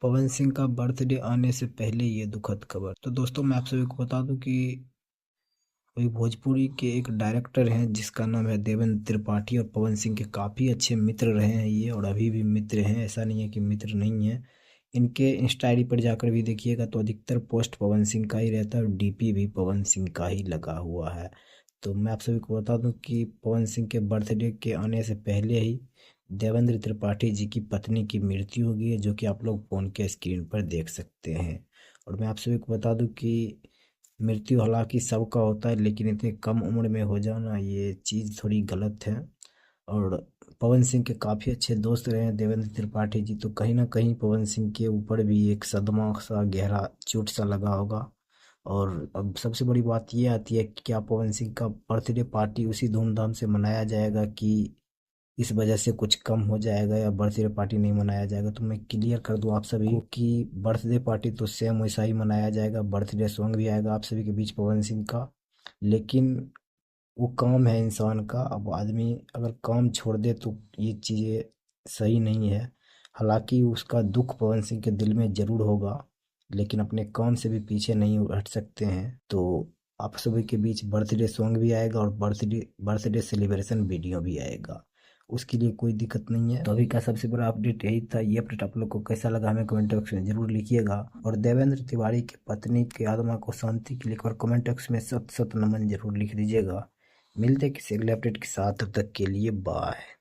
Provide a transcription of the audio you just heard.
पवन सिंह का बर्थडे आने से पहले ये दुखद खबर। तो दोस्तों मैं आप सभी को बता दूं कि वही भोजपुरी के एक डायरेक्टर हैं जिसका नाम है देवेंद्र त्रिपाठी, और पवन सिंह के काफ़ी अच्छे मित्र रहे हैं ये, और अभी भी मित्र हैं, ऐसा नहीं है कि मित्र नहीं है। इनके इंस्टा आईडी पर जाकर भी देखिएगा तो अधिकतर पोस्ट पवन सिंह का ही रहता है और डीपी भी पवन सिंह का ही लगा हुआ है। तो मैं आप सभी को बता दूं कि पवन सिंह के बर्थडे के आने से पहले ही देवेंद्र त्रिपाठी जी की पत्नी की मृत्यु हो गई है, जो कि आप लोग फोन के स्क्रीन पर देख सकते हैं। और मैं आप सभी को बता दूं कि मृत्यु हालांकि सबका होता है, लेकिन इतनी कम उम्र में हो जाना ये चीज़ थोड़ी गलत है। और पवन सिंह के काफ़ी अच्छे दोस्त रहे हैं देवेंद्र त्रिपाठी जी, तो कहीं ना कहीं पवन सिंह के ऊपर भी एक सदमा सा गहरा चोट सा लगा होगा। और अब सबसे बड़ी बात ये आती है कि क्या पवन सिंह का बर्थडे पार्टी उसी धूमधाम से मनाया जाएगा कि इस वजह से कुछ कम हो जाएगा, या बर्थडे पार्टी नहीं मनाया जाएगा। तो मैं क्लियर कर दूं आप सभी को कि बर्थडे पार्टी तो सेम वैसा ही मनाया जाएगा, बर्थडे सॉन्ग भी आएगा आप सभी के बीच पवन सिंह का। लेकिन वो काम है इंसान का, अब आदमी अगर काम छोड़ दे तो ये चीज़ें सही नहीं है। हालांकि उसका दुख पवन सिंह के दिल में जरूर होगा, लेकिन अपने काम से भी पीछे नहीं हट सकते हैं। तो आप सभी के बीच बर्थडे सॉन्ग भी आएगा और बर्थडे बर्थडे सेलिब्रेशन वीडियो भी आएगा, उसके लिए कोई दिक्कत नहीं है। तो अभी का सबसे बड़ा अपडेट यही था। ये अपडेट आप लोग को कैसा लगा हमें कमेंट बॉक्स में जरूर लिखिएगा, और देवेंद्र तिवारी की पत्नी की आत्मा को शांति के लिए और कमेंट बॉक्स में सत सत नमन जरूर लिख दीजिएगा। मिलते हैं किसी अगले अपडेट के साथ, तब तक के लिए बाय।